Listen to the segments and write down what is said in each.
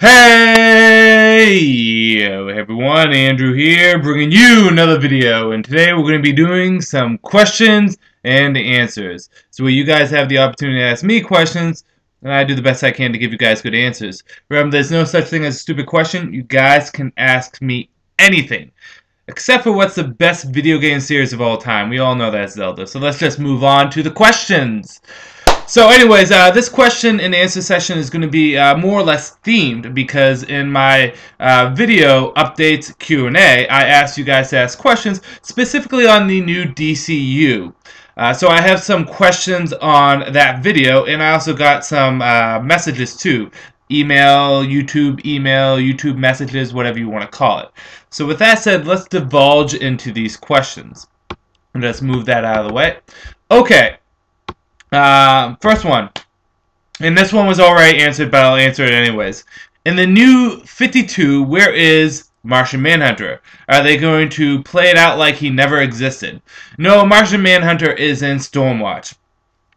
Hey everyone, Andrew here, bringing you another video, and today we're going to be doing some questions and answers. So where you guys have the opportunity to ask me questions, and I do the best I can to give you guys good answers. Remember, there's no such thing as a stupid question. You guys can ask me anything, except for what's the best video game series of all time. We all know that's Zelda, so let's just move on to the questions. So anyways, this question and answer session is going to be more or less themed because in my video updates Q&A, I asked you guys to ask questions specifically on the new DCU. So I have some questions on that video, and I also got some messages too. Email, YouTube messages, whatever you want to call it. So with that said, let's divulge into these questions. And just move that out of the way. Okay. First one, and this one was already answered, but I'll answer it anyways. In the new 52, where is Martian Manhunter? Are they going to play it out like he never existed? No, Martian Manhunter is in Stormwatch.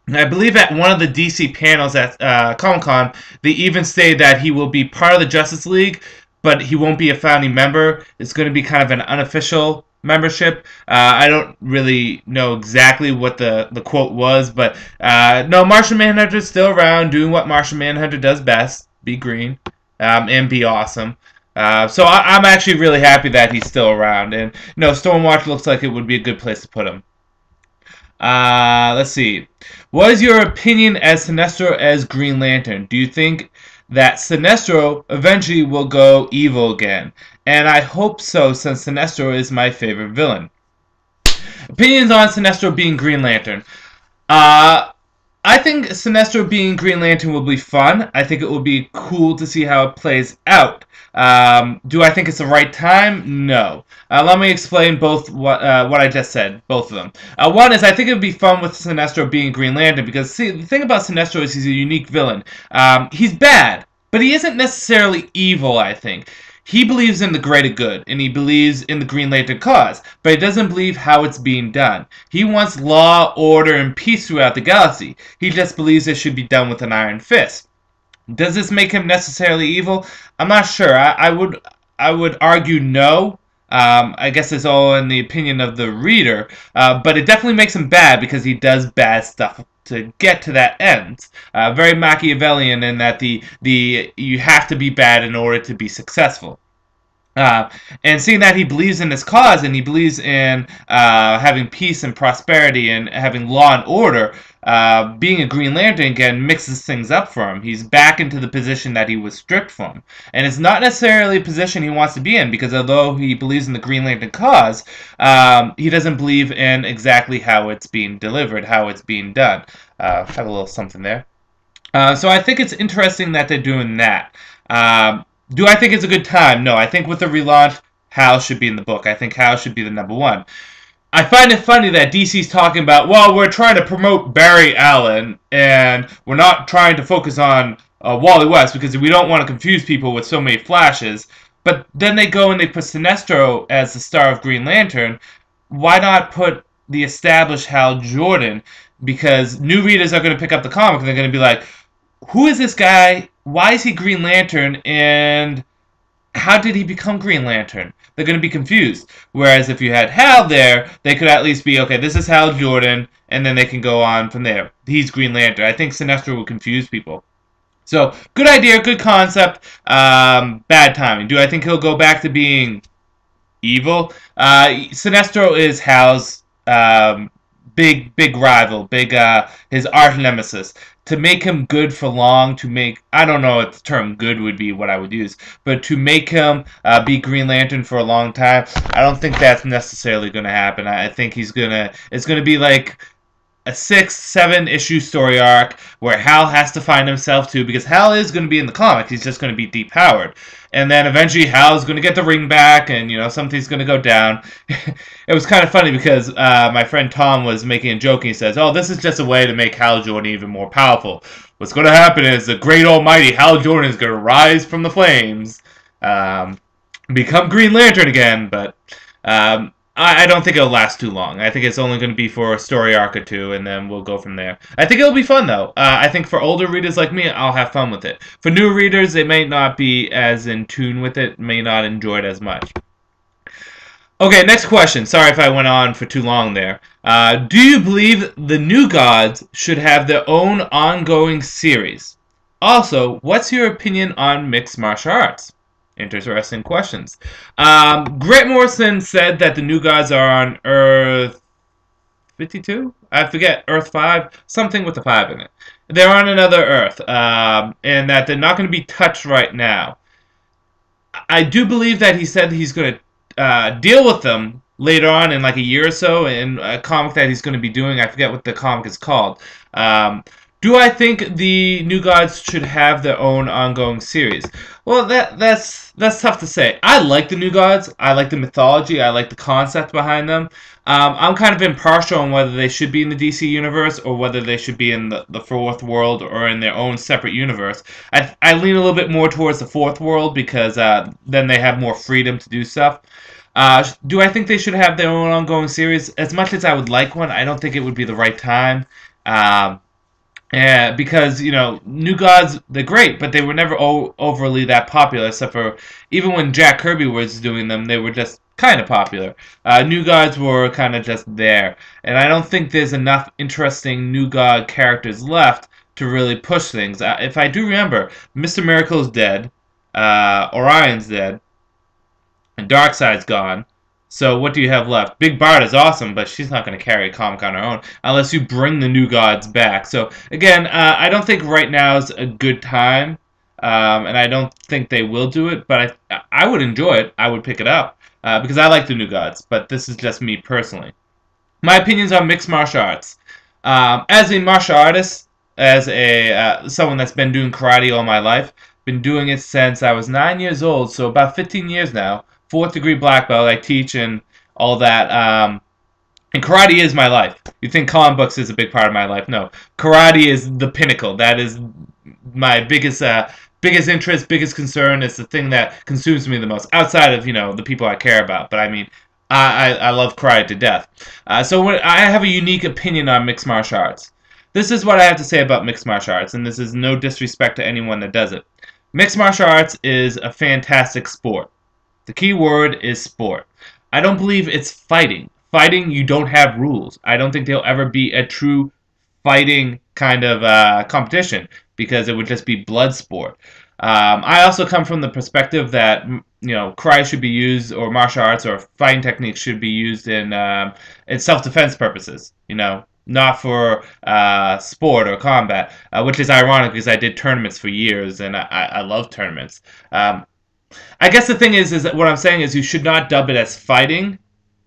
I believe at one of the DC panels at Comic-Con, they even say that he will be part of the Justice League, but he won't be a founding member. It's going to be kind of an unofficial membership. I don't really know exactly what the quote was, but no, Martian Manhunter is still around doing what Martian Manhunter does best, be green and be awesome. So I'm actually really happy that he's still around, and Stormwatch looks like it would be a good place to put him. Let's see. What is your opinion as Sinestro as Green Lantern? Do you think that Sinestro eventually will go evil again? And I hope so, since Sinestro is my favorite villain. Opinions on Sinestro being Green Lantern. I think Sinestro being Green Lantern will be fun. I think it will be cool to see how it plays out. Do I think it's the right time? No. Let me explain both what I just said, both of them. One is I think it would be fun with Sinestro being Green Lantern because, see, the thing about Sinestro is he's a unique villain. He's bad, but he isn't necessarily evil, I think. He believes in the greater good, and he believes in the Green Lantern cause, but he doesn't believe how it's being done. He wants law, order, and peace throughout the galaxy. He just believes it should be done with an iron fist. Does this make him necessarily evil? I'm not sure. I would argue no. I guess it's all in the opinion of the reader, but it definitely makes him bad because he does bad stuff to get to that end. Very Machiavellian in that you have to be bad in order to be successful. And seeing that he believes in this cause and he believes in having peace and prosperity and having law and order, being a Green Lantern again mixes things up for him. He's back into the position that he was stripped from. And it's not necessarily a position he wants to be in because although he believes in the Green Lantern cause, he doesn't believe in exactly how it's being delivered, how it's being done. Have a little something there. So I think it's interesting that they're doing that. Do I think it's a good time? No, I think with the relaunch, Hal should be in the book. I think Hal should be the #1. I find it funny that DC's talking about, well, we're trying to promote Barry Allen, and we're not trying to focus on Wally West because we don't want to confuse people with so many flashes. But then they go and they put Sinestro as the star of Green Lantern. Why not put the established Hal Jordan? Because new readers are going to pick up the comic and they're going to be like, who is this guy? Why is he Green Lantern? And how did he become Green Lantern? They're going to be confused. Whereas if you had Hal there, they could at least be, okay, this is Hal Jordan, and then they can go on from there. He's Green Lantern. I think Sinestro will confuse people. So, good idea, good concept, bad timing. Do I think he'll go back to being evil? Sinestro is Hal's big rival, his arch nemesis. To make him good for long, I don't know if the term good would be what I would use, but to make him be Green Lantern for a long time, I don't think that's necessarily going to happen. I think it's going to be like a 6-7 issue story arc where Hal has to find himself too, because Hal is going to be in the comic. He's just going to be depowered. And then eventually Hal's going to get the ring back and, something's going to go down. It was kind of funny because my friend Tom was making a joke and he says, oh, this is just a way to make Hal Jordan even more powerful. What's going to happen is the great almighty Hal Jordan is going to rise from the flames, become Green Lantern again, but I don't think it'll last too long. I think it's only going to be for a story arc or two, and then we'll go from there. I think it'll be fun, though. I think for older readers like me, I'll have fun with it. For new readers, they may not be as in tune with it, may not enjoy it as much. Okay, next question. Sorry if I went on for too long there. Do you believe the New Gods should have their own ongoing series? Also, what's your opinion on mixed martial arts? Interesting questions. Grant Morrison said that the New Gods are on Earth 52? I forget, Earth 5? Something with a 5 in it. They're on another Earth, and that they're not going to be touched right now. I do believe that he said he's going to deal with them later on in like a year or so in a comic that he's going to be doing. I forget what the comic is called. Do I think the New Gods should have their own ongoing series? Well, that's tough to say. I like the New Gods. I like the mythology. I like the concept behind them. I'm kind of impartial on whether they should be in the DC universe or whether they should be in the fourth world or in their own separate universe. I lean a little bit more towards the fourth world because then they have more freedom to do stuff. Do I think they should have their own ongoing series? As much as I would like one, I don't think it would be the right time. Yeah, because, you know, New Gods, they're great, but they were never overly that popular, except for even when Jack Kirby was doing them, they were just kind of popular. New Gods were kind of just there, and I don't think there's enough interesting New God characters left to really push things. If I do remember, Mr. Miracle's dead, Orion's dead, and Darkseid's gone. So what do you have left? Big Bard is awesome, but she's not going to carry a comic on her own unless you bring the New Gods back. So again, I don't think right now is a good time, and I don't think they will do it. But I would enjoy it. I would pick it up because I like the New Gods. But this is just me personally. My opinions on mixed martial arts. As a martial artist, as a someone that's been doing karate all my life, been doing it since I was 9 years old, so about 15 years now. 4th degree black belt. I teach and all that. And karate is my life. You think comic books is a big part of my life? No, karate is the pinnacle. That is my biggest interest, biggest concern. It's the thing that consumes me the most, outside of, you know, the people I care about. But I mean, I love karate to death. So I have a unique opinion on mixed martial arts. This is what I have to say about mixed martial arts, and this is no disrespect to anyone that does it. Mixed martial arts is a fantastic sport. The key word is sport. I don't believe it's fighting. Fighting, you don't have rules. I don't think there'll ever be a true fighting kind of competition because it would just be blood sport. I also come from the perspective that, you know, karate should be used, or martial arts or fighting techniques should be used in self-defense purposes. You know, not for sport or combat, which is ironic because I did tournaments for years and I love tournaments. I guess the thing is that what I'm saying is you should not dub it as fighting.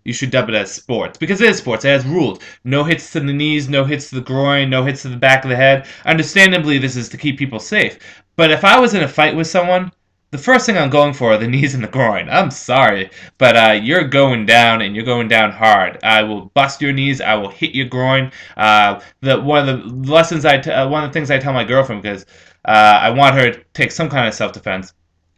You should dub it as sports. Because it is sports. It has rules. No hits to the knees, no hits to the groin, no hits to the back of the head. Understandably, this is to keep people safe. But if I was in a fight with someone, the first thing I'm going for are the knees and the groin. I'm sorry, but you're going down, and you're going down hard. I will bust your knees. I will hit your groin. One of the things I tell my girlfriend, because I want her to take some kind of self-defense,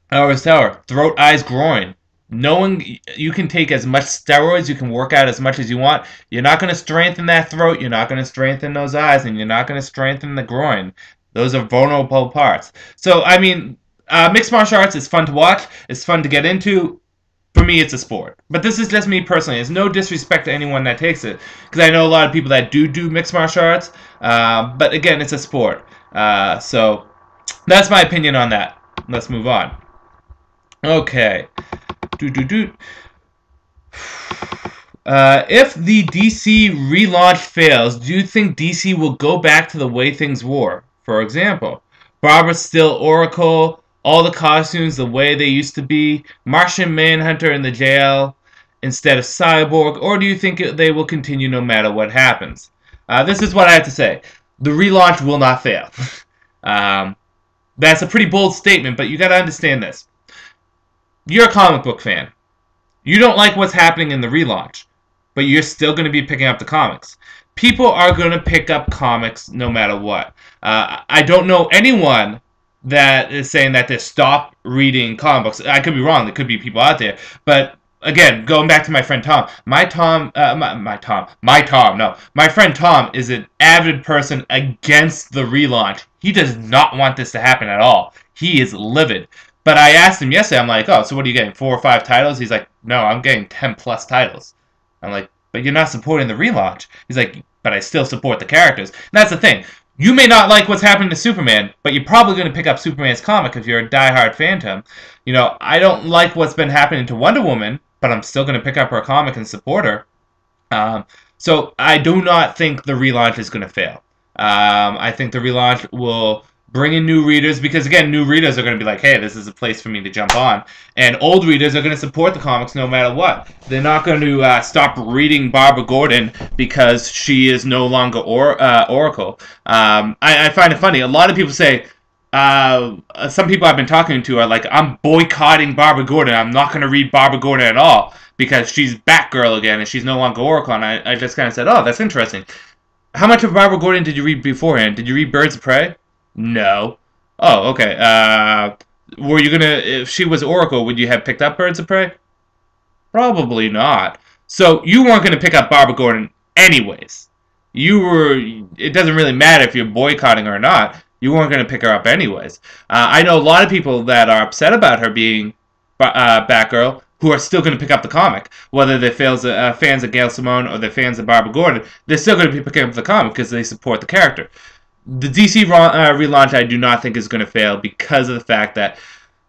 I always tell her, throat, eyes, groin. Knowing you can take as much steroids, you can work out as much as you want, you're not going to strengthen that throat, you're not going to strengthen those eyes, and you're not going to strengthen the groin. Those are vulnerable parts. So, I mean, mixed martial arts is fun to watch, it's fun to get into. For me, it's a sport. But this is just me personally. There's no disrespect to anyone that takes it, because I know a lot of people that do mixed martial arts, but again, it's a sport. So, that's my opinion on that. Let's move on. Okay. If the DC relaunch fails, do you think DC will go back to the way things were? For example, Barbara still Oracle, all the costumes the way they used to be, Martian Manhunter in the jail instead of Cyborg, or do you think they will continue no matter what happens? This is what I have to say. The relaunch will not fail. That's a pretty bold statement, but you gotta understand this. You're a comic book fan. You don't like what's happening in the relaunch, but you're still going to be picking up the comics. People are going to pick up comics no matter what. I don't know anyone that is saying that they stop reading comic books. I could be wrong. There could be people out there. But again, going back to my friend Tom, my friend Tom is an avid person against the relaunch. He does not want this to happen at all. He is livid. But I asked him yesterday, I'm like, oh, so what are you getting, 4 or 5 titles? He's like, no, I'm getting 10 plus titles. I'm like, but you're not supporting the relaunch. He's like, but I still support the characters. And that's the thing. You may not like what's happening to Superman, but you're probably going to pick up Superman's comic if you're a diehard phantom. You know, I don't like what's been happening to Wonder Woman, but I'm still going to pick up her comic and support her. So I do not think the relaunch is going to fail. I think the relaunch will bring in new readers because, again, new readers are going to be like, hey, this is a place for me to jump on. And old readers are going to support the comics no matter what. They're not going to stop reading Barbara Gordon because she is no longer Oracle. I find it funny. A lot of people say, some people I've been talking to are like, I'm boycotting Barbara Gordon. I'm not going to read Barbara Gordon at all because she's Batgirl again and she's no longer Oracle. And I just kind of said, oh, that's interesting. How much of Barbara Gordon did you read beforehand? Did you read Birds of Prey? No. Oh, okay. Were you gonna, if she was Oracle, would you have picked up Birds of Prey? Probably not. So you weren't gonna pick up Barbara Gordon anyways. It doesn't really matter if you're boycotting her or not. You weren't gonna pick her up anyways. I know a lot of people that are upset about her being Batgirl who are still going to pick up the comic. Whether they're fans of Gail Simone or they're fans of Barbara Gordon, they're still going to be picking up the comic because they support the character. The DC relaunch I do not think is going to fail because of the fact that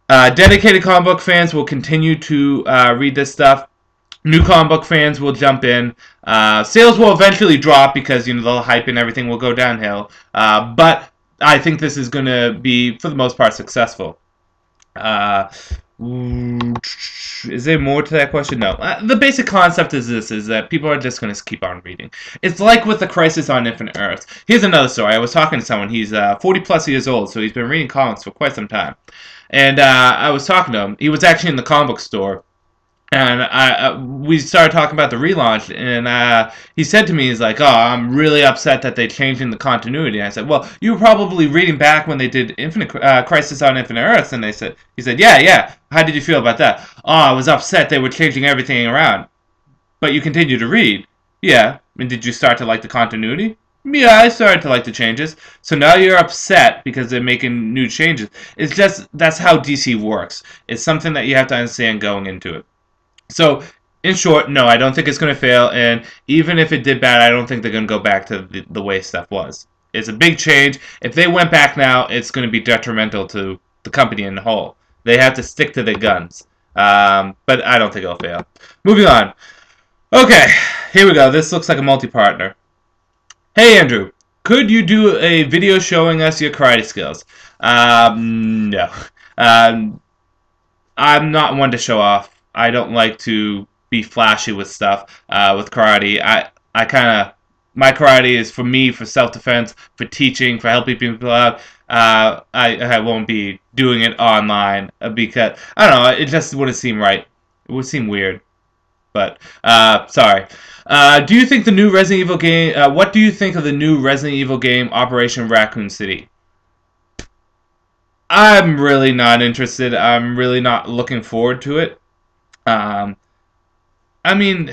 dedicated comic book fans will continue to read this stuff. New comic book fans will jump in. Sales will eventually drop because the hype and everything will go downhill. But I think this is going to be, for the most part, successful. Is there more to that question? No. The basic concept is this, is that people are just going to keep on reading. It's like with the Crisis on Infinite Earths. Here's another story. I was talking to someone. He's 40 plus years old, so he's been reading comics for quite some time. And I was talking to him. He was actually in the comic book store. And we started talking about the relaunch, and he said to me, he's like, oh, I'm really upset that they're changing the continuity. And I said, well, you were probably reading back when they did Crisis on Infinite Earths, and he said, yeah, how did you feel about that? Oh, I was upset they were changing everything around. But you continue to read. Yeah, and did you start to like the continuity? Yeah, I started to like the changes. So now you're upset because they're making new changes. It's just, that's how DC works. It's something that you have to understand going into it. So, in short, no, I don't think it's going to fail, and even if it did bad, I don't think they're going to go back to the way stuff was. It's a big change. If they went back now, it's going to be detrimental to the company in the whole. They have to stick to their guns. But I don't think it'll fail. Moving on. Okay, here we go. This looks like a multi-partner. Hey, Andrew. Could you do a video showing us your karate skills? No. I'm not one to show off. I don't like to be flashy with stuff. With karate, I kind of, my karate is for me, for self-defense, for teaching, for helping people out. I won't be doing it online because, I don't know, it just wouldn't seem right. It would seem weird. But, sorry. Do you think the new Resident Evil game, what do you think of the new Resident Evil game, Operation Raccoon City? I'm really not interested. I'm really not looking forward to it. I mean,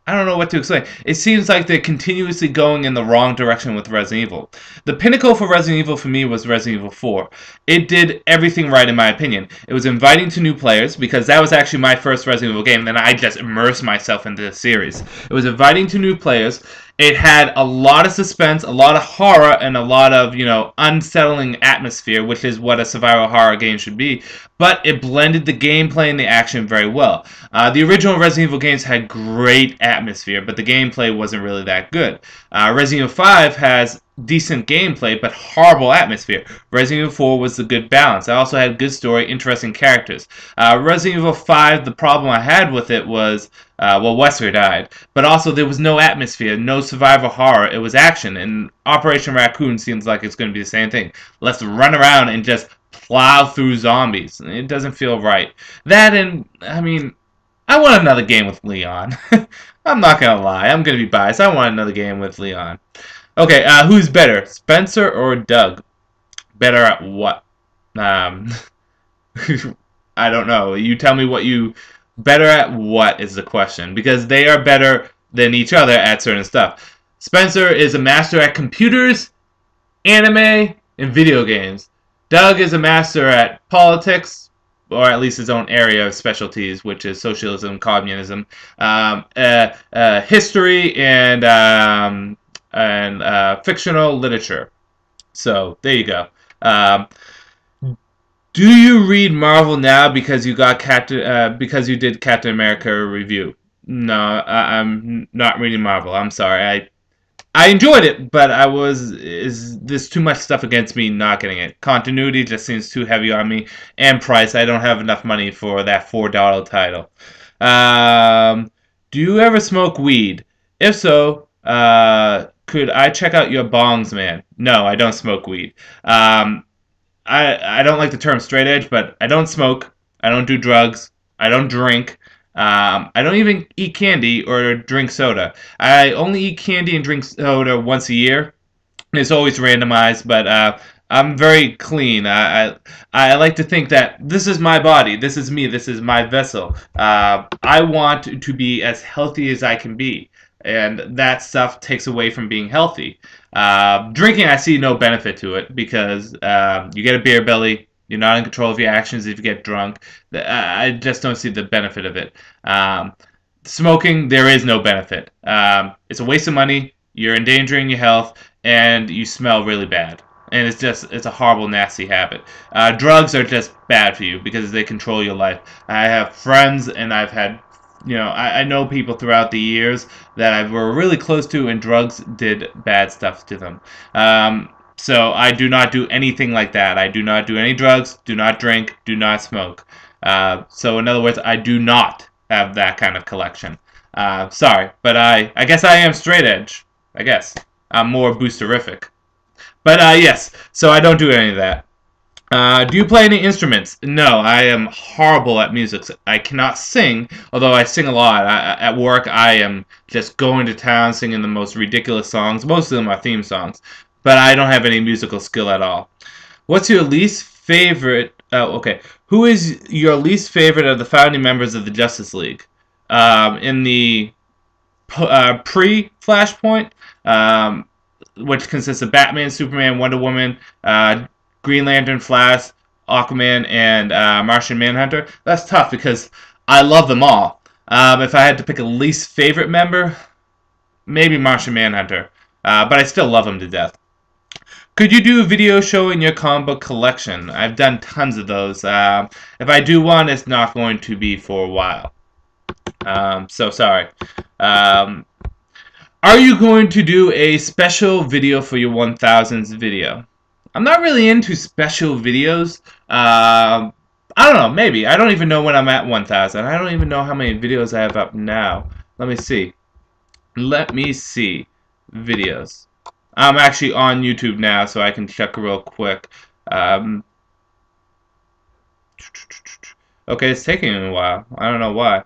I don't know what to explain. It seems like they're continuously going in the wrong direction with Resident Evil. The pinnacle for Resident Evil for me was Resident Evil 4. It did everything right in my opinion. It was inviting to new players, because that was actually my first Resident Evil game, and then I just immersed myself into the series. It was inviting to new players. It had a lot of suspense, a lot of horror, and a lot of, unsettling atmosphere, which is what a survival horror game should be. But it blended the gameplay and the action very well. The original Resident Evil games had great atmosphere, but the gameplay wasn't really that good. Resident Evil 5 has decent gameplay, but horrible atmosphere. Resident Evil 4 was the good balance. I also had good story, interesting characters. Resident Evil 5, the problem I had with it was, well, Wesker died, but also there was no atmosphere, no survival horror. It was action, and Operation Raccoon seems like it's going to be the same thing. Let's run around and just plow through zombies. It doesn't feel right. That, and, I mean, I want another game with Leon. I'm not going to lie. I'm going to be biased. I want another game with Leon. Okay, who's better, Spencer or Doug? Better at what? I don't know. You tell me what you Better at what is the question, because they are better than each other at certain stuff. Spencer is a master at computers, anime, and video games. Doug is a master at politics, or at least his own area of specialties, which is socialism, communism, history, and fictional literature. So there you go. Do you read Marvel now because you got because you did Captain America review? No, I'm not reading Marvel. I'm sorry. I enjoyed it, but there's too much stuff against me not getting it. Continuity just seems too heavy on me, and price. I don't have enough money for that $4 title. Do you ever smoke weed? If so, could I check out your bongs, man? No, I don't smoke weed. I don't like the term straight edge, but I don't smoke. I don't do drugs. I don't drink. I don't even eat candy or drink soda. I only eat candy and drink soda once a year. It's always randomized, but I'm very clean. I like to think that this is my body, this is me, this is my vessel. I want to be as healthy as I can be, and that stuff takes away from being healthy. Drinking, I see no benefit to it because you get a beer belly. You're not in control of your actions if you get drunk. I just don't see the benefit of it. Smoking, there is no benefit. It's a waste of money. You're endangering your health, and you smell really bad. And it's a horrible, nasty habit. Drugs are just bad for you because they control your life. I have friends, and I've had, I know people throughout the years that I were really close to, and drugs did bad stuff to them. So I do not do anything like that. I do not do any drugs, do not drink, do not smoke. So in other words, I do not have that kind of collection. Sorry, but I guess I am straight edge. I guess. I'm more boosterific. But yes, so I don't do any of that. Do you play any instruments? No, I am horrible at music. I cannot sing, although I sing a lot. At work, I am just going to town singing the most ridiculous songs. Most of them are theme songs. But I don't have any musical skill at all. What's your least favorite... Oh, okay. Who is your least favorite of the founding members of the Justice League? In the pre-Flashpoint, which consists of Batman, Superman, Wonder Woman, Green Lantern, Flash, Aquaman, and Martian Manhunter. That's tough because I love them all. If I had to pick a least favorite member, maybe Martian Manhunter. But I still love him to death. Could you do a video showing your comic book collection? I've done tons of those. If I do one, it's not going to be for a while. So sorry. Are you going to do a special video for your 1000s video? I'm not really into special videos. I don't know, maybe. I don't even know when I'm at 1000. I don't even know how many videos I have up now. Let me see. Videos. I'm actually on YouTube now, so I can check real quick. Okay, it's taking a while. I don't know why.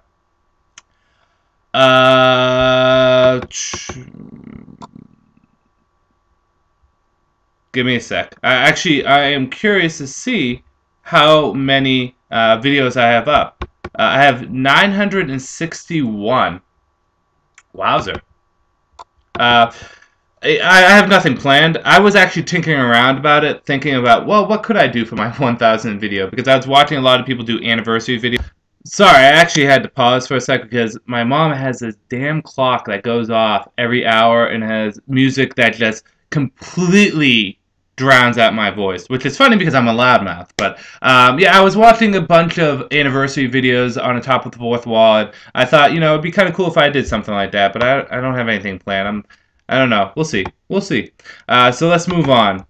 Give me a sec. I am curious to see how many videos I have up. I have 961. Wowzer. I have nothing planned. I was actually tinkering around about it, thinking about, well, what could I do for my 1000 video? Because I was watching a lot of people do anniversary videos. Sorry, I actually had to pause for a second because my mom has this damn clock that goes off every hour and has music that just completely drowns out my voice, which is funny because I'm a loudmouth. But yeah, I was watching a bunch of anniversary videos on the top of the fourth wall, and I thought, it'd be kind of cool if I did something like that, but I don't have anything planned. I don't know. We'll see. We'll see. So let's move on.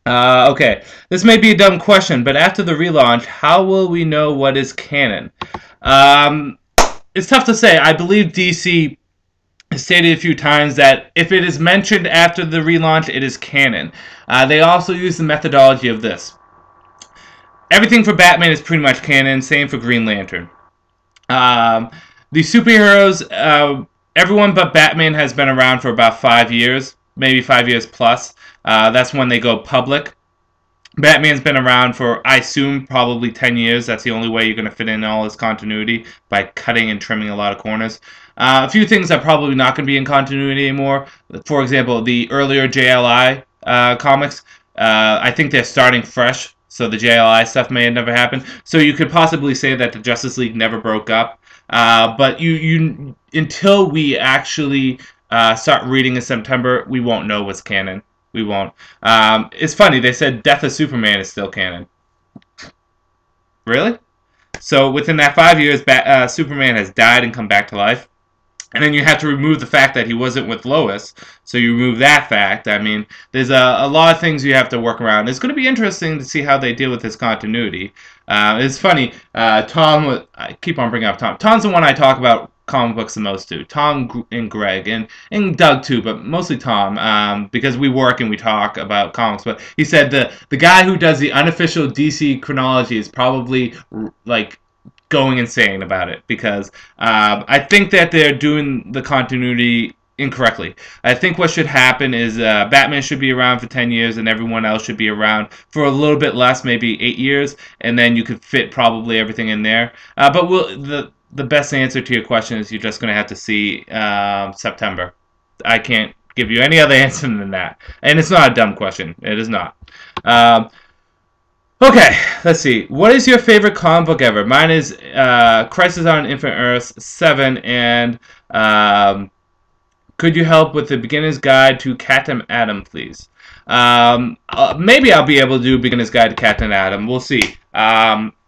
Okay. This may be a dumb question, but after the relaunch, how will we know what is canon? It's tough to say. I believe DC has stated a few times that if it is mentioned after the relaunch, it is canon. They also use the methodology of this. Everything for Batman is pretty much canon. Same for Green Lantern. The superheroes... everyone but Batman has been around for about 5 years, maybe 5 years plus. That's when they go public. Batman's been around for, I assume, probably 10 years. That's the only way you're going to fit in all his continuity, by cutting and trimming a lot of corners. A few things are probably not going to be in continuity anymore. For example, the earlier JLI comics, I think they're starting fresh, so the JLI stuff may have never happened. So you could possibly say that the Justice League never broke up. But you until we actually start reading in September, we won't know what's canon. We won't. It's funny, they said Death of Superman is still canon. Really? So within that 5 years, Superman has died and come back to life. And then you have to remove the fact that he wasn't with Lois. So you remove that fact. I mean, there's a lot of things you have to work around. It's going to be interesting to see how they deal with this continuity. It's funny. Tom, I keep on bringing up Tom. Tom's the one I talk about comic books the most to. Tom and Greg, and Doug too, but mostly Tom, because we work and we talk about comics. But he said the guy who does the unofficial DC chronology is probably like going insane about it, because I think that they're doing the continuity incorrectly. I think what should happen is Batman should be around for 10 years and everyone else should be around for a little bit less, maybe 8 years, and then you could fit probably everything in there. But the best answer to your question is you're just going to have to see September. I can't give you any other answer than that. And it's not a dumb question. It is not. Okay, let's see. What is your favorite comic book ever? Mine is Crisis on Infinite Earths 7 and Could you help with the Beginner's Guide to Captain Atom, please? Maybe I'll be able to do Beginner's Guide to Captain Atom. We'll see.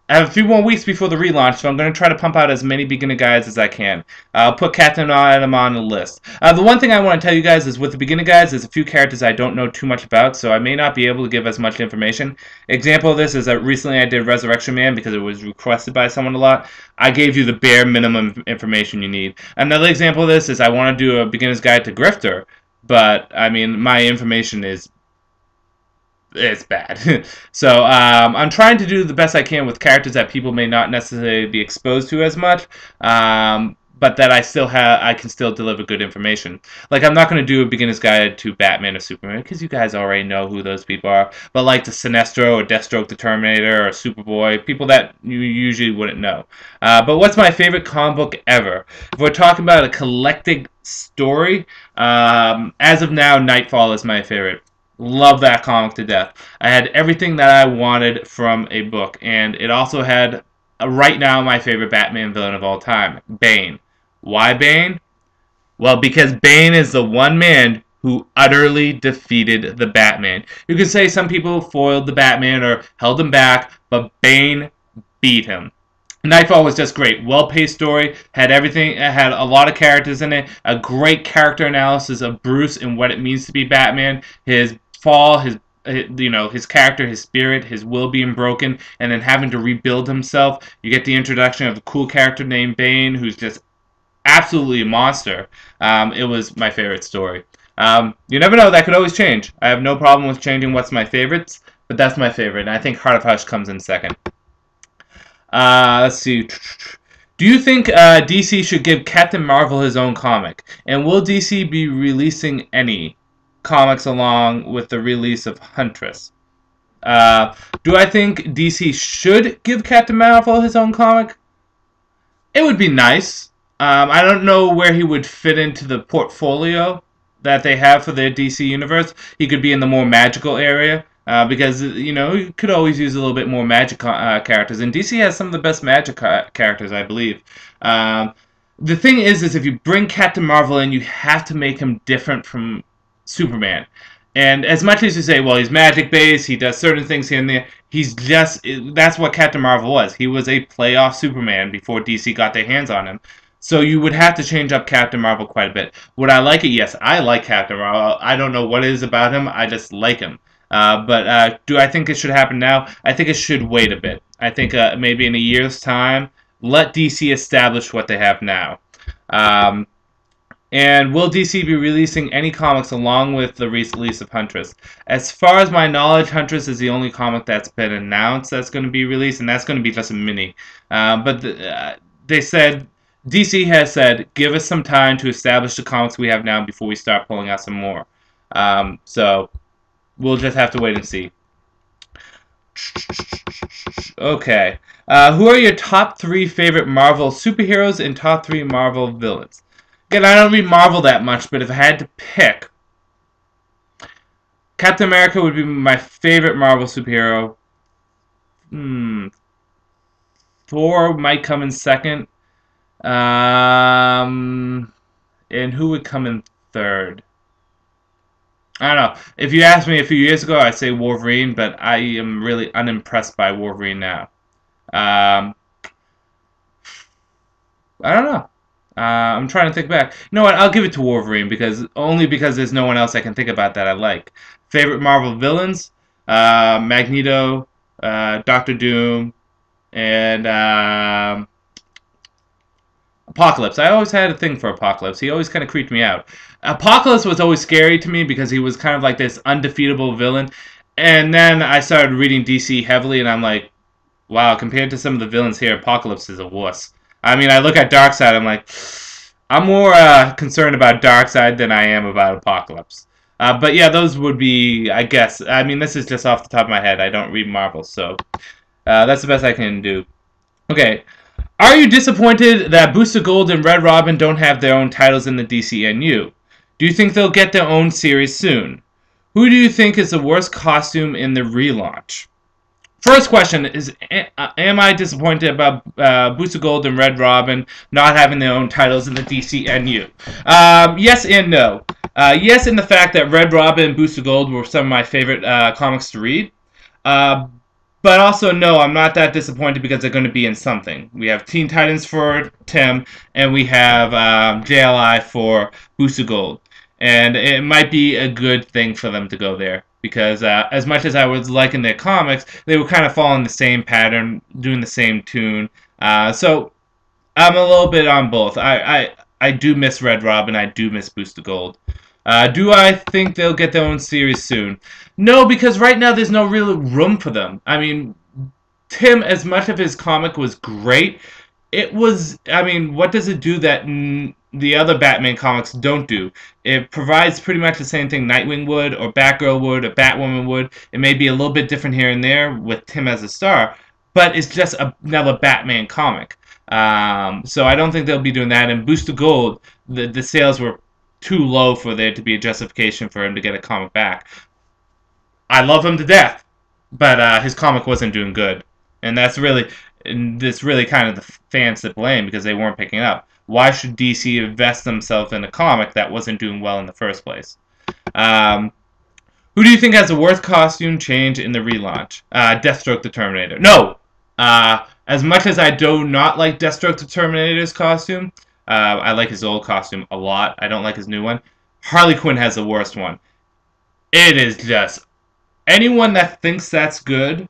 I have a few more weeks before the relaunch, so I'm going to try to pump out as many beginner guides as I can. I'll put Captain Atom on the list. The one thing I want to tell you guys is with the beginner guides, there's a few characters I don't know too much about, so I may not be able to give as much information. Example of this is that recently I did Resurrection Man because it was requested by someone a lot. I gave you the bare minimum information you need. Another example of this is I want to do a beginner's guide to Grifter, but, I mean, my information is it's bad. So I'm trying to do the best I can with characters that people may not necessarily be exposed to as much, but that I can still deliver good information. Like, I'm not going to do a beginner's guide to Batman or Superman because you guys already know who those people are. But like the Sinestro or Deathstroke the Terminator or Superboy, people that you usually wouldn't know. But what's my favorite comic book ever? If we're talking about a collected story, as of now, Nightfall is my favorite. Love that comic to death. I had everything that I wanted from a book, and it also had, right now, my favorite Batman villain of all time, Bane. Why Bane? Well, because Bane is the one man who utterly defeated the Batman. You could say some people foiled the Batman or held him back, but Bane beat him. Nightfall was just great. Well-paced story, had everything, it had a lot of characters in it, a great character analysis of Bruce and what it means to be Batman, his fall, his character, his spirit, his will being broken, and then having to rebuild himself. You get the introduction of a cool character named Bane, who's just absolutely a monster. It was my favorite story. You never know, that could always change. I have no problem with changing what's my favorites, but that's my favorite, and I think Heart of Hush comes in second. Let's see. Do you think DC should give Captain Marvel his own comic? And will DC be releasing any comics along with the release of Huntress? Do I think DC should give Captain Marvel his own comic? It would be nice. I don't know where he would fit into the portfolio that they have for their DC universe. He could be in the more magical area. Because, you could always use a little bit more magic characters. And DC has some of the best magic characters, I believe. The thing is if you bring Captain Marvel in, you have to make him different from Superman. And as much as you say, well, he's magic-based, he does certain things here and there, that's what Captain Marvel was. He was a playoff Superman before DC got their hands on him. So you would have to change up Captain Marvel quite a bit. Would I like it? Yes, I like Captain Marvel. I don't know what it is about him, I just like him. But do I think it should happen now? I think it should wait a bit. I think maybe in a year's time, let DC establish what they have now. And will DC be releasing any comics along with the release of Huntress? As far as my knowledge, Huntress is the only comic that's been announced that's going to be released, and that's going to be just a mini. They said, DC has said, give us some time to establish the comics we have now before we start pulling out some more. So we'll just have to wait and see. Okay. Who are your top 3 favorite Marvel superheroes and top 3 Marvel villains? Again, I don't read Marvel that much, but if I had to pick, Captain America would be my favorite Marvel superhero. Thor might come in second. And who would come in third? I don't know. If you asked me a few years ago, I'd say Wolverine, but I am really unimpressed by Wolverine now. Um, I don't know. I'm trying to think back. You know what? I'll give it to Wolverine only because there's no one else I can think about that I like. Favorite Marvel villains: Magneto, Doctor Doom, and Apocalypse. I always had a thing for Apocalypse. He always kind of creeped me out. Apocalypse was always scary to me because he was kind of like this undefeatable villain. And then I started reading DC heavily, and I'm like, wow, compared to some of the villains here, Apocalypse is a wuss. I mean, I look at Darkseid, I'm like, I'm more concerned about Darkseid than I am about Apocalypse. But yeah, those would be, I guess. I mean, this is just off the top of my head. I don't read Marvel, so that's the best I can do. Okay. Are you disappointed that Booster Gold and Red Robin don't have their own titles in the DCNU? Do you think they'll get their own series soon? Who do you think is the worst costume in the relaunch? First question is, am I disappointed about Booster Gold and Red Robin not having their own titles in the DCNU? Yes and no. Yes, in the fact that Red Robin and Booster Gold were some of my favorite comics to read. But also, no, I'm not that disappointed because they're going to be in something. We have Teen Titans for Tim, and we have JLI for Booster Gold. And it might be a good thing for them to go there. Because as much as I was liking their comics, they were kind of following the same pattern, doing the same tune. So I'm a little bit on both. I do miss Red Robin. I do miss Booster Gold. Do I think they'll get their own series soon? No, because right now there's no real room for them. I mean, Tim, as much of his comic was great, it was, I mean, what does it do that the other Batman comics don't do? It provides pretty much the same thing Nightwing would, or Batgirl would, or Batwoman would. It may be a little bit different here and there with Tim as a star, but it's just another Batman comic. So I don't think they'll be doing that. And Booster Gold, the sales were too low for there to be a justification for him to get a comic back. I love him to death, but his comic wasn't doing good, and that's really kind of the fans to blame because they weren't picking up. Why should DC invest themselves in a comic that wasn't doing well in the first place? Who do you think has the worst costume change in the relaunch? Deathstroke the Terminator. No! As much as I do not like Deathstroke the Terminator's costume, I like his old costume a lot. I don't like his new one. Harley Quinn has the worst one. It is just... Anyone that thinks that's good,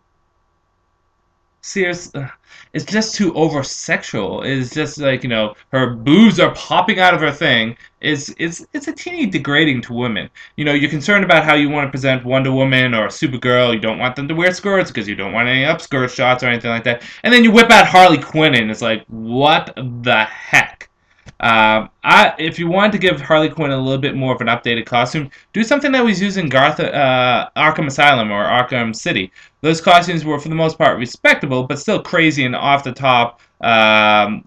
seriously, it's just too over-sexual. It's just like, you know, her boobs are popping out of her thing. It's a teeny degrading to women. You know, you're concerned about how you want to present Wonder Woman or Supergirl. You don't want them to wear skirts because you don't want any upskirt shots or anything like that. And then you whip out Harley Quinn and it's like, what the heck? If you wanted to give Harley Quinn a little bit more of an updated costume, do something that was used in Arkham Asylum or Arkham City. Those costumes were, for the most part, respectable, but still crazy and off-the-top,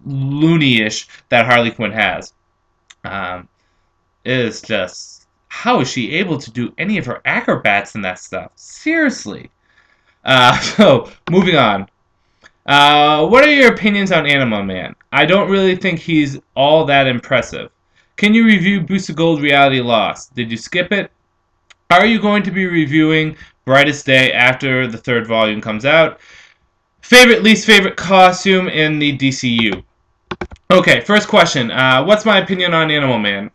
loony-ish that Harley Quinn has. It is just... How is she able to do any of her acrobats and that stuff? Seriously. So, moving on. What are your opinions on Animal Man? I don't really think he's all that impressive. Can you review Booster Gold Reality Lost? Did you skip it? Are you going to be reviewing Brightest Day after the 3rd volume comes out? Favorite, least favorite costume in the DCU? Okay, first question. What's my opinion on Animal Man?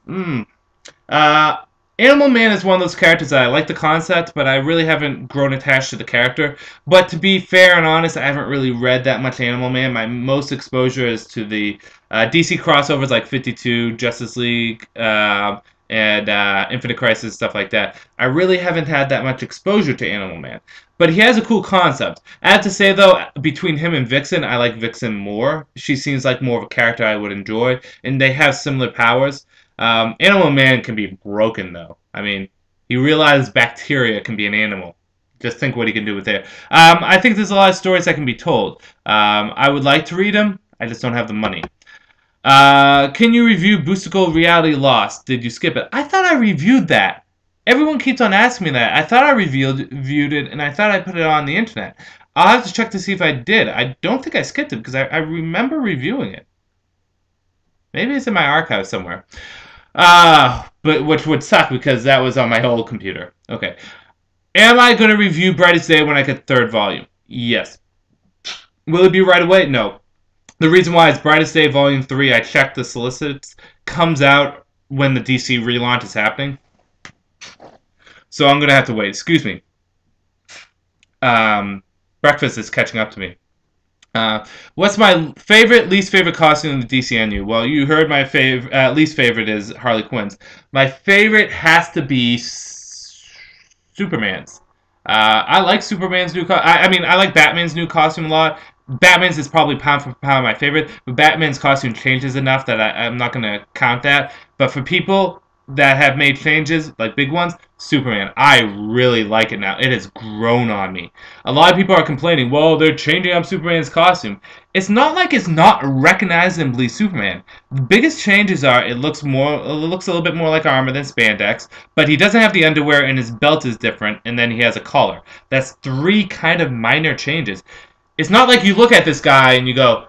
Animal Man is one of those characters that I like the concept, but I really haven't grown attached to the character. But to be fair and honest, I haven't really read that much Animal Man. My most exposure is to the DC crossovers like 52, Justice League, and Infinite Crisis, stuff like that. I really haven't had that much exposure to Animal Man. But he has a cool concept. I have to say, though, between him and Vixen, I like Vixen more. She seems like more of a character I would enjoy, and they have similar powers. Animal Man can be broken, though. I mean, he realizes bacteria can be an animal. Just think what he can do with it. I think there's a lot of stories that can be told. I would like to read them. I just don't have the money. Can you review Boosticle Reality Lost? Did you skip it? I thought I reviewed that. Everyone keeps on asking me that. I thought I reviewed it, and I thought I put it on the internet. I'll have to check to see if I did. I don't think I skipped it, because I remember reviewing it. Maybe it's in my archive somewhere. But which would suck, because that was on my old computer. Okay. Am I going to review Brightest Day when I get the 3rd volume? Yes. Will it be right away? No. The reason why is Brightest Day Volume 3, I checked the solicits, comes out when the DC relaunch is happening. So I'm going to have to wait. Excuse me. Breakfast is catching up to me. What's my favorite, least favorite costume in the dcnu? Well, you heard my least favorite is Harley Quinn's. My favorite has to be Superman's. I like Superman's new costume. I mean, I like Batman's new costume a lot. Batman's is probably pound for pound my favorite, but Batman's costume changes enough that I'm not going to count that. But for people that have made changes, like big ones, Superman, I really like it now. It has grown on me. A lot of people are complaining, well, they're changing up Superman's costume. It's not like it's not recognizably Superman. The biggest changes are it looks a little bit more like armor than spandex, but he doesn't have the underwear and his belt is different, and then he has a collar. That's 3 kind of minor changes. It's not like you look at this guy and you go,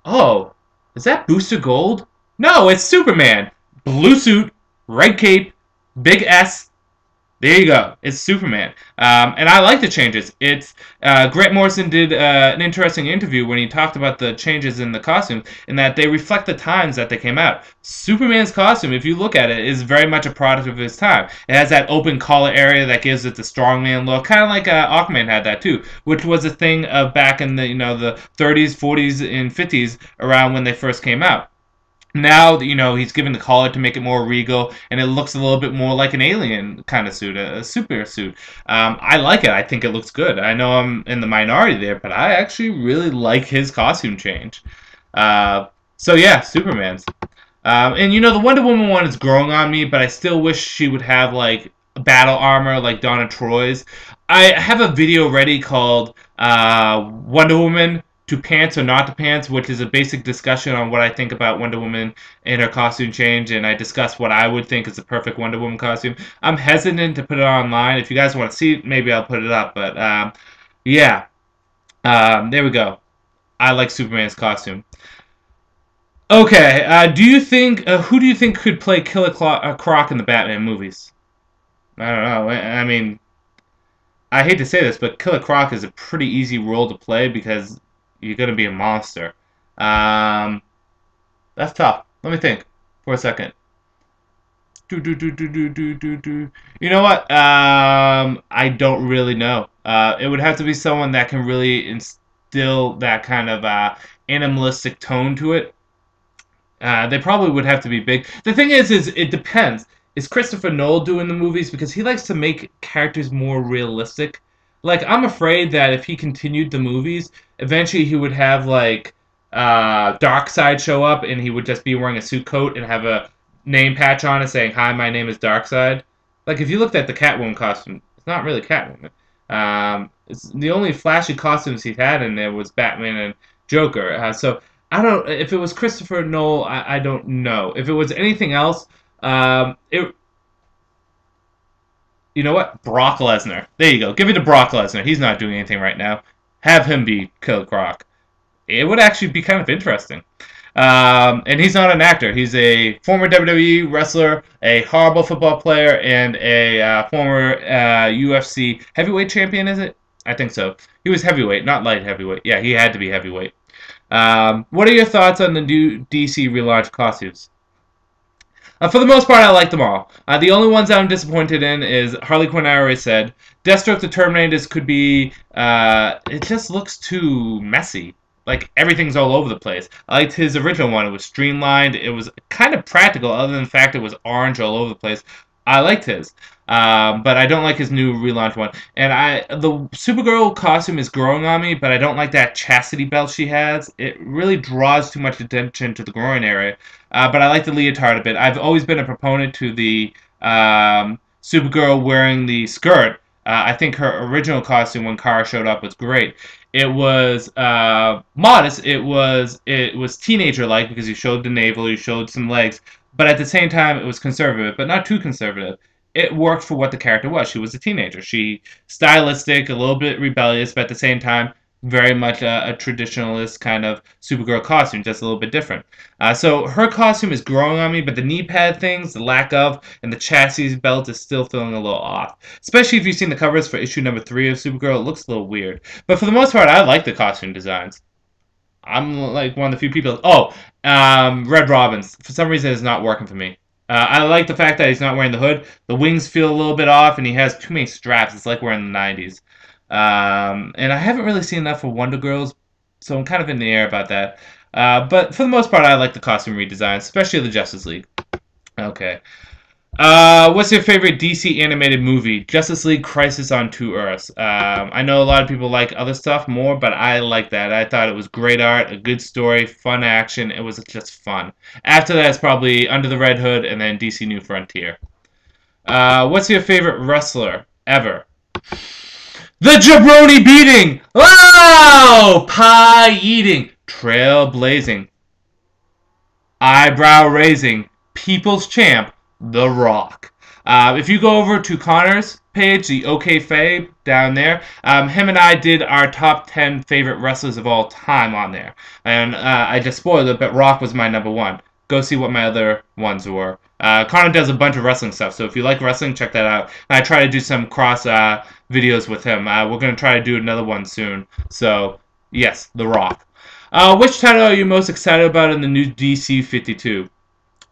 oh, is that Booster Gold? No, it's Superman. Blue suit, red cape, big S. There you go. It's Superman. And I like the changes. Grant Morrison did an interesting interview when he talked about the changes in the costume, and that they reflect the times that they came out. Superman's costume, if you look at it, is very much a product of his time. It has that open collar area that gives it the strongman look, kind of like Aquaman had that too, which was a thing of back in the the 30s, 40s, and 50s around when they first came out. Now, he's given the collar to make it more regal, and it looks a little bit more like an alien kind of suit, a super suit. I like it. I think it looks good. I know I'm in the minority there, but I actually really like his costume change. So yeah, Superman's. And the Wonder Woman one is growing on me, but I still wish she would have, like, battle armor like Donna Troy's. I have a video ready called Wonder Woman to pants or not to pants, which is a basic discussion on what I think about Wonder Woman and her costume change, and I discuss what I would think is the perfect Wonder Woman costume. I'm hesitant to put it online. If you guys want to see it, maybe I'll put it up, but yeah. There we go. I like Superman's costume. Okay, who do you think could play Killer Croc in the Batman movies? I don't know. I mean, I hate to say this, but Killer Croc is a pretty easy role to play because you're going to be a monster. That's tough. Let me think for a second. You know what? I don't really know. It would have to be someone that can really instill that kind of animalistic tone to it. They probably would have to be big. The thing is it depends. Is Christopher Nolan doing the movies? Because he likes to make characters more realistic. Like, I'm afraid that if he continued the movies, eventually he would have, like, Darkseid show up, and he would just be wearing a suit coat and have a name patch on it saying, "Hi, my name is Darkseid." Like, if you looked at the Catwoman costume, it's not really Catwoman. It's the only flashy costumes he had in there was Batman and Joker. So, I don't... If it was Christopher Nolan, I don't know. If it was anything else, you know what? Brock Lesnar. There you go. Give it to Brock Lesnar. He's not doing anything right now. Have him be Killer Croc. It would actually be kind of interesting. And he's not an actor. He's a former WWE wrestler, a horrible football player, and a former UFC heavyweight champion, is it? I think so. He was heavyweight, not light heavyweight. Yeah, he had to be heavyweight. What are your thoughts on the new DC relaunch costumes? For the most part, I like them all. The only ones I'm disappointed in is Harley Quinn, I already said. Deathstroke the Terminators could be... it just looks too messy. Like, everything's all over the place. I liked his original one. It was streamlined. It was kind of practical, other than the fact it was orange all over the place. I liked his. But I don't like his new relaunch one. And the Supergirl costume is growing on me, but I don't like that chastity belt she has. It really draws too much attention to the groin area. But I like the leotard a bit. I've always been a proponent to the Supergirl wearing the skirt. I think her original costume when Kara showed up was great. It was modest. It was teenager like because you showed the navel, you showed some legs, but at the same time it was conservative, but not too conservative. It worked for what the character was. She was a teenager. She stylistic, a little bit rebellious, but at the same time very much a traditionalist kind of Supergirl costume, just a little bit different. So her costume is growing on me, but the knee pad things, the lack of, and the chassis belt is still feeling a little off. Especially if you've seen the covers for issue number 3 of Supergirl, it looks a little weird. But for the most part, I like the costume designs. I'm like one of the few people. Oh, Red Robin's. For some reason, it's not working for me. I like the fact that he's not wearing the hood. The wings feel a little bit off, and he has too many straps. It's like we're in the 90s. And I haven't really seen enough for Wonder Girls, so I'm kind of in the air about that. But for the most part, I like the costume redesigns, especially the Justice League. Okay. What's your favorite DC animated movie? Justice League Crisis on Two Earths. I know a lot of people like other stuff more, but I like that. I thought it was great art, a good story, fun action. It was just fun. After that, it's probably Under the Red Hood and then DC New Frontier. What's your favorite wrestler ever? The jabroni beating! Oh! Pie eating! Trailblazing. Eyebrow raising. People's champ. The Rock. If you go over to Connor's page, the OK Fabe down there, him and I did our top 10 favorite wrestlers of all time on there. And I just spoiled it, but Rock was my number 1. Go see what my other ones were. Connor does a bunch of wrestling stuff, so if you like wrestling, check that out. And I try to do some cross videos with him. We're going to try to do another one soon. So, yes, The Rock. Which title are you most excited about in the new DC 52?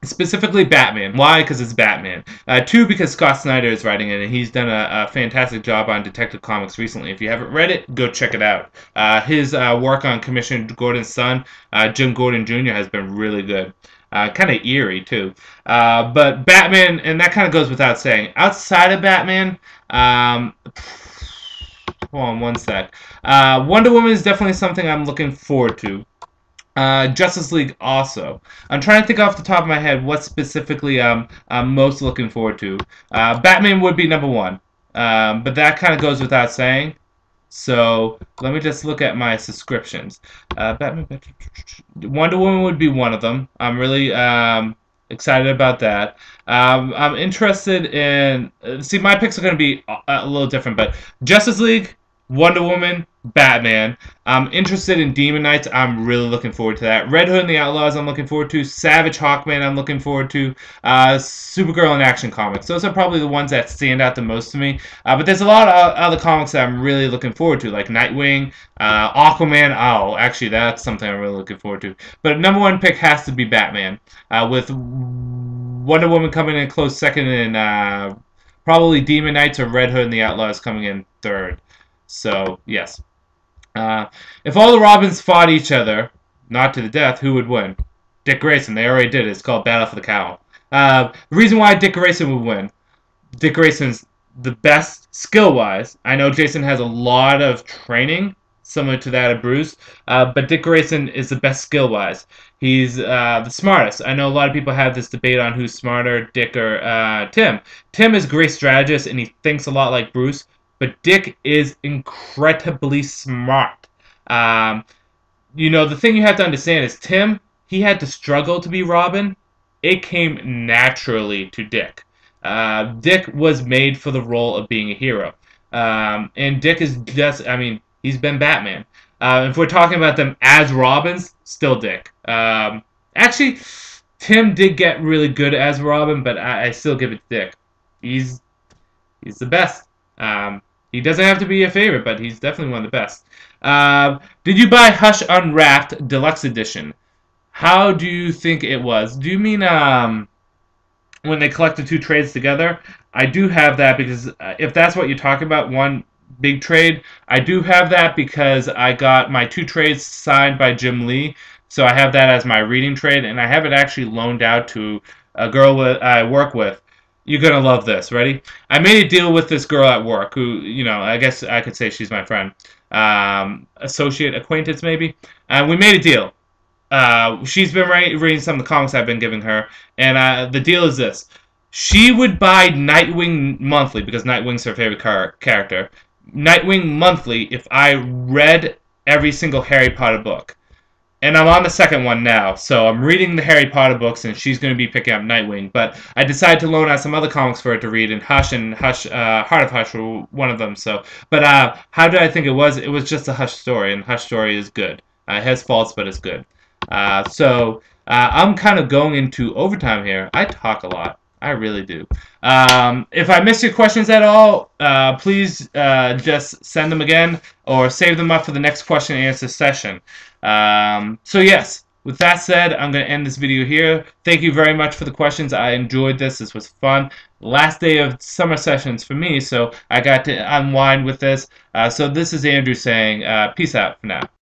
Specifically Batman. Why? Because it's Batman. 2, because Scott Snyder is writing it, and he's done a fantastic job on Detective Comics recently. If you haven't read it, go check it out. His work on Commissioner Gordon's son, Jim Gordon Jr., has been really good. Kind of eerie, too. But Batman, and that kind of goes without saying. Outside of Batman, hold on one sec. Wonder Woman is definitely something I'm looking forward to. Justice League also. I'm trying to think off the top of my head what specifically I'm most looking forward to. Batman would be number 1. But that kind of goes without saying. So let me just look at my subscriptions. Wonder Woman would be one of them. I'm really excited about that. I'm interested in... see, my picks are going to be a little different, but Justice League, Wonder Woman, Batman. I'm interested in Demon Knights. I'm really looking forward to that. Red Hood and the Outlaws I'm looking forward to. Savage Hawkman I'm looking forward to. Supergirl and Action Comics. Those are probably the ones that stand out the most to me. But there's a lot of other comics that I'm really looking forward to, like Nightwing, Aquaman. Oh, actually, that's something I'm really looking forward to. But number 1 pick has to be Batman. With Wonder Woman coming in close second and probably Demon Knights or Red Hood and the Outlaws coming in third. So, yes. If all the Robins fought each other, not to the death, who would win? Dick Grayson. They already did it. It's called Battle for the Cowl. The reason why Dick Grayson would win, Dick Grayson's the best skill-wise. I know Jason has a lot of training, similar to that of Bruce, but Dick Grayson is the best skill-wise. He's the smartest. I know a lot of people have this debate on who's smarter, Dick or Tim. Tim is a great strategist, and he thinks a lot like Bruce. But Dick is incredibly smart. You know, the thing you have to understand is Tim, he had to struggle to be Robin. It came naturally to Dick. Dick was made for the role of being a hero. And Dick is just, I mean, he's been Batman. If we're talking about them as Robins, still Dick. Actually, Tim did get really good as Robin, but I still give it to Dick. He's the best. He doesn't have to be a favorite, but he's definitely one of the best. Did you buy Hush Unwrapped Deluxe Edition? How do you think it was? Do you mean when they collected 2 trades together? I do have that because if that's what you're talking about, one big trade, I do have that because I got my 2 trades signed by Jim Lee. So I have that as my reading trade, and I have it actually loaned out to a girl I work with. You're going to love this. Ready? I made a deal with this girl at work who, you know, I guess I could say she's my friend. Associate, acquaintance maybe. We made a deal. She's been reading some of the comics I've been giving her. And the deal is this. she would buy Nightwing monthly because Nightwing's her favorite character. Nightwing monthly if I read every single Harry Potter book. And I'm on the second one now, so I'm reading the Harry Potter books, and she's going to be picking up Nightwing. But I decided to loan out some other comics for her to read, and Hush Heart of Hush were one of them. So, but how did I think it was? It was just a Hush story, and Hush story is good. It has faults, but it's good. I'm kind of going into overtime here. I talk a lot. I really do. If I missed your questions at all, please just send them again or save them up for the next question and answer session. So yes, with that said, I'm going to end this video here. Thank you very much for the questions. I enjoyed this. This was fun. Last day of summer sessions for me, so I got to unwind with this. So this is Andrew saying peace out for now.